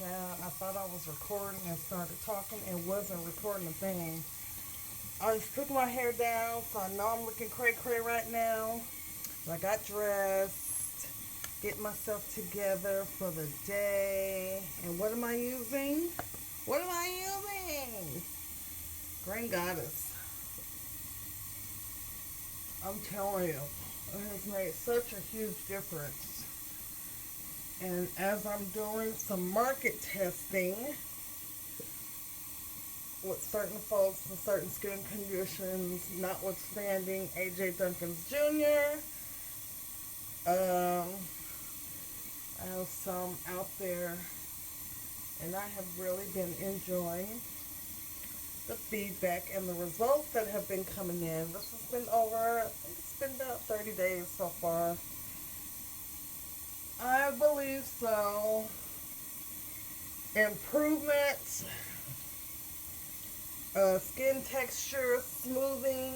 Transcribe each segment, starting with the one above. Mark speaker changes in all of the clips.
Speaker 1: Child, I thought I was recording and started talking and wasn't recording a thing. I just took my hair down, so I know I'm looking cray cray right now. I got dressed, getting myself together for the day. And what am I using? What am I using? Green Goddess. I'm telling you, it has made such a huge difference. And as I'm doing some market testing with certain folks and certain skin conditions, notwithstanding AJ Duncans Jr., I have some out there, and I have really been enjoying the feedback and the results that have been coming in. This has been over, I think it's been about 30 days so far. I believe so. Improvement, skin texture, smoothing,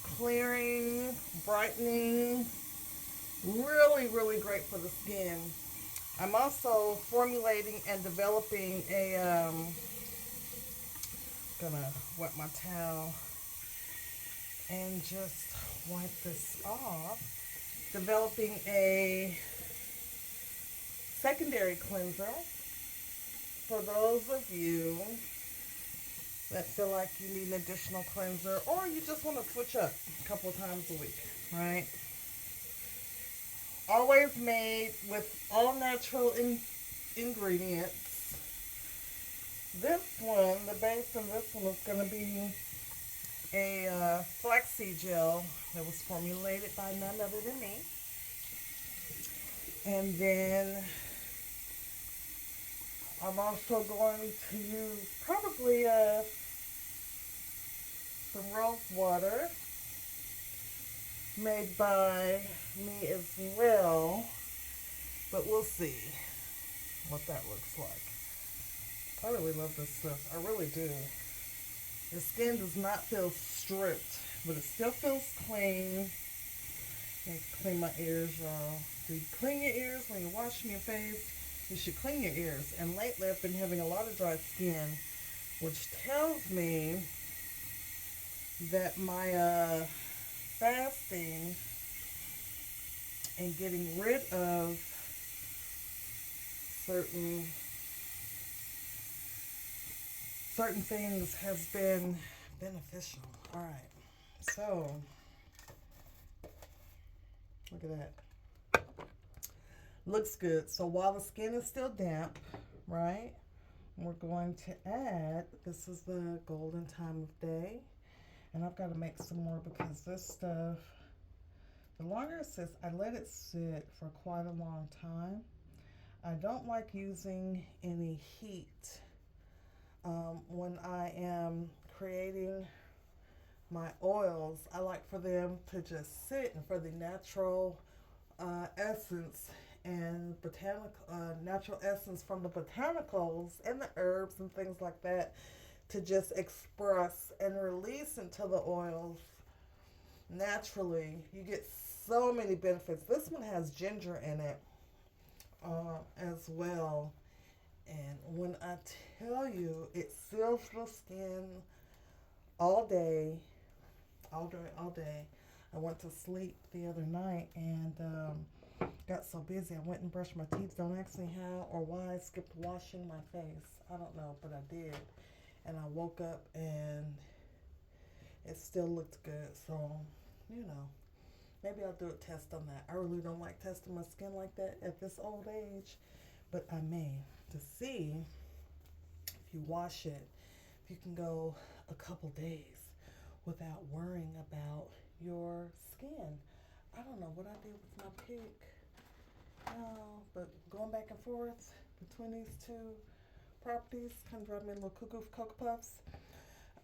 Speaker 1: clearing, brightening. Really, really great for the skin. I'm also formulating and developing gonna wet my towel and just wipe this off. Developing a secondary cleanser for those of you that feel like you need an additional cleanser or you just want to switch up a couple of times a week, right? Always made with all natural ingredients. This one, the base of this one is going to be a flaxseed gel that was formulated by none other than me. And then I'm also going to use probably some rose water made by me as well. But we'll see what that looks like. I really love this stuff. I really do. The skin does not feel stripped, but it still feels clean. I need to clean my ears, y'all. Do you clean your ears when you're washing your face? You should clean your ears. And lately I've been having a lot of dry skin, which tells me that my fasting and getting rid of certain things has been beneficial. All right. So, look at that. Looks good. So while the skin is still damp, right, we're going to add, this is the golden time of day. And I've got to make some more because this stuff, the longer it sits, I let it sit for quite a long time. I don't like using any heat when I am creating my oils. I like for them to just sit and for the natural essence and natural essence from the botanicals and the herbs and things like that to just express and release into the oils naturally. You get so many benefits. This one has ginger in it as well. And when I tell you, it seals the skin all day, all day, all day. I went to sleep the other night and got so busy I went and brushed my teeth. Don't ask me how or why I skipped washing my face. I don't know, but I did. And I woke up and it still looked good. So, you know, maybe I'll do a test on that. I really don't like testing my skin like that at this old age, but I may to see if you wash it, if you can go a couple days without worrying about your skin. I don't know what I did with my pick, but going back and forth between these two properties kind of drive me a little cuckoo for Cocoa Puffs.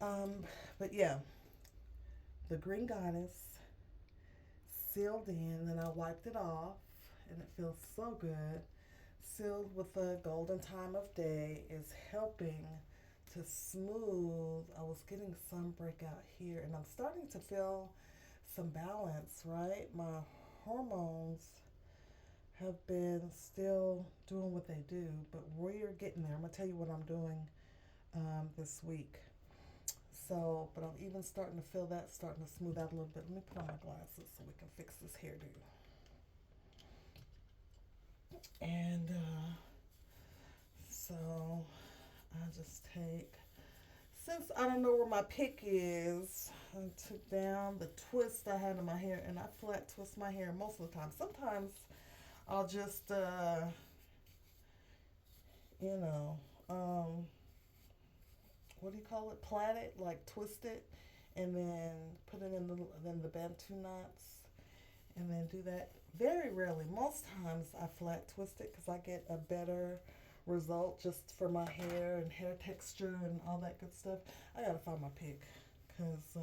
Speaker 1: Um, but yeah, the Green Goddess sealed in, and I wiped it off, and it feels so good. Sealed with the golden time of day is helping to smooth. I was getting some breakout here, and I'm starting to feel some balance, right? My hormones have been still doing what they do, but we're getting there. I'm gonna tell you what I'm doing this week. So, but I'm even starting to feel that starting to smooth out a little bit. Let me put on my glasses so we can fix this hairdo. And so I just take, since I don't know where my pick is, I took down the twist I had in my hair, and I flat twist my hair most of the time. Sometimes I'll just, you know, what do you call it? Plait it, like twist it, and then put it in the Bantu knots, and then do that. Very rarely, most times I flat twist it because I get a better result just for my hair and hair texture and all that good stuff. I gotta find my pick because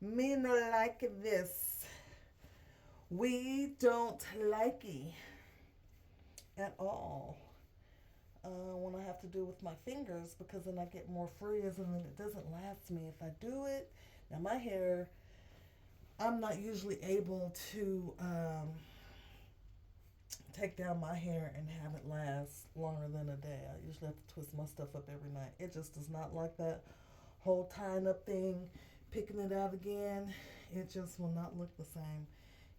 Speaker 1: me no like this. We don't like it at all. When I have to do with my fingers because then I get more frizz and then it doesn't last me if I do it. Now my hair, I'm not usually able to take down my hair and have it last longer than a day. I usually have to twist my stuff up every night. It just does not like that whole tying up thing, picking it out again. It just will not look the same.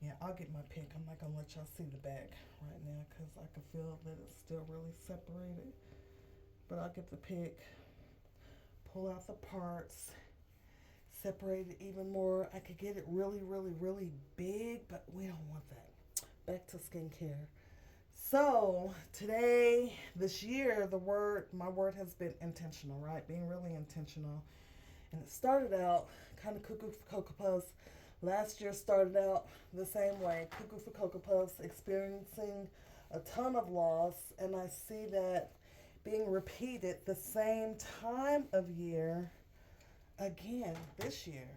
Speaker 1: Yeah, I'll get my pick. I'm not going to let y'all see the back right now because I can feel that it's still really separated. But I'll get the pick, pull out the parts, separate it even more. I could get it really, really, really big, but we don't want that. Back to skincare. So today, this year, my word has been intentional, right? Being really intentional. And it started out kind of cuckoo for Cocoa Puffs. Last year started out the same way, cuckoo for Cocoa Puffs, experiencing a ton of loss. And I see that being repeated the same time of year again this year.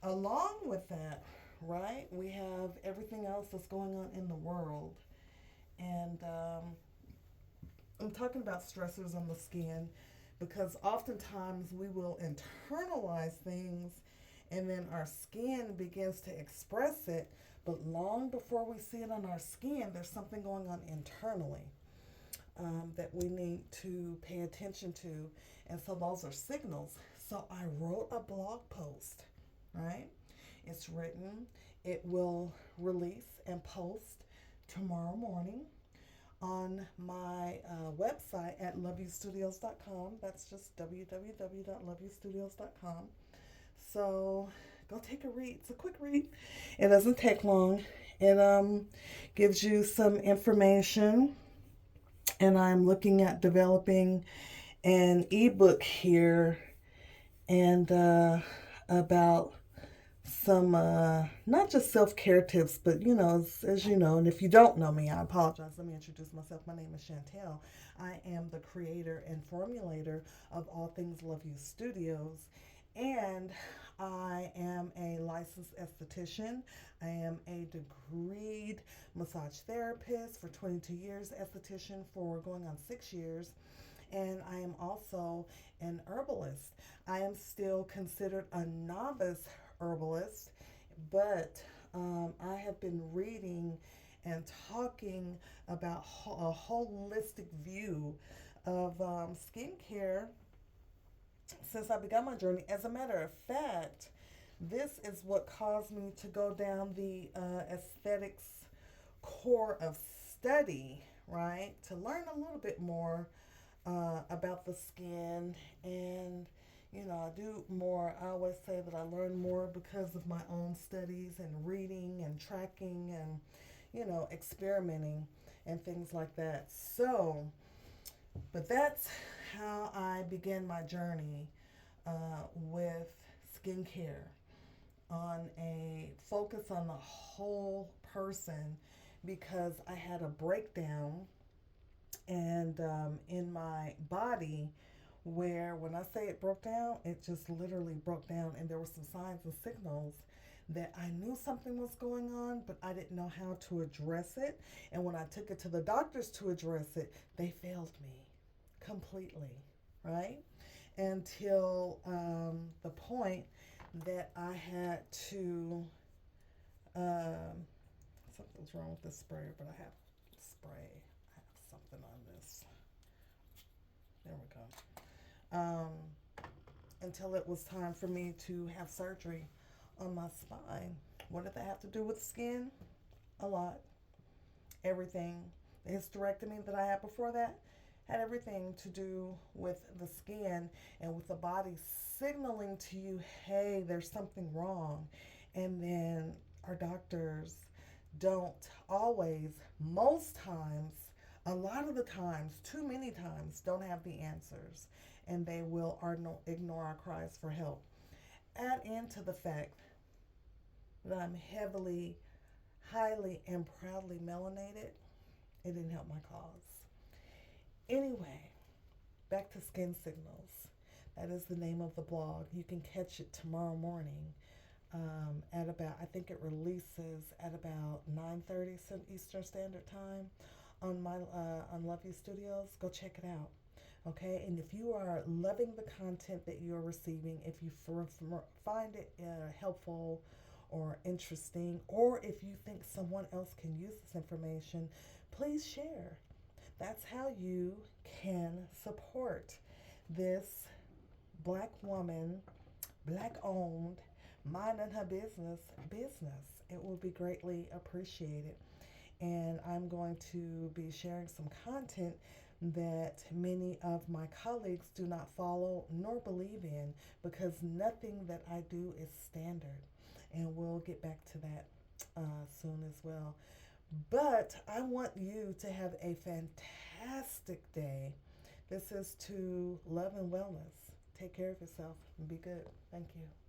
Speaker 1: Along with that, right, we have everything else that's going on in the world. And I'm talking about stressors on the skin because oftentimes we will internalize things and then our skin begins to express it. But long before we see it on our skin, there's something going on internally that we need to pay attention to. And so those are signals. So I wrote a blog post, right? It's written. It will release and post tomorrow morning on my website at loveyoustudios.com. That's just www.loveyoustudios.com. So go take a read. It's a quick read. It doesn't take long. It gives you some information. And I'm looking at developing an ebook here and about some not just self-care tips, but as you know, and if you don't know me, I apologize. Let me introduce myself. My name is Chantel. I am the creator and formulator of all things Love You Studios, and I am a licensed esthetician. I am a degreed massage therapist for 22 years, esthetician for going on 6 years, and I am also an herbalist. I am still considered a novice herbalist, but I have been reading and talking about a holistic view of skincare since I began my journey. As a matter of fact, this is what caused me to go down the aesthetics core of study, right? To learn a little bit more about the skin. And I do more. I always say that I learn more because of my own studies and reading and tracking and experimenting and things like that. So, but that's how I began my journey with skincare, on a focus on the whole person, because I had a breakdown and in my body where, when I say it broke down, it just literally broke down, and there were some signs and signals that I knew something was going on, but I didn't know how to address it. And when I took it to the doctors to address it, they failed me completely, right? Until the point that I had to Something's wrong with this sprayer, but I have spray. I have something on this. There we go. Until it was time for me to have surgery on my spine. What did that have to do with skin? A lot. Everything. The hysterectomy that I had before that had everything to do with the skin and with the body signaling to you, hey, there's something wrong. And then our doctors don't always, most times, a lot of the times, too many times, don't have the answers. And they will ignore our cries for help. Add into the fact that I'm heavily, highly, and proudly melanated, it didn't help my cause. Anyway, back to Skin Signals. That is the name of the blog. You can catch it tomorrow morning at about, I think it releases at about 9:30 Eastern Standard Time on my on Love You Studios. Go check it out. Okay, and if you are loving the content that you're receiving, if you find it helpful or interesting, or if you think someone else can use this information, please share. That's how you can support this black woman, black owned, minding her business. It will be greatly appreciated. And I'm going to be sharing some content that many of my colleagues do not follow nor believe in, because nothing that I do is standard. And we'll get back to that soon as well. But I want you to have a fantastic day. This is to Love and Wellness. Take care of yourself and be good. Thank you.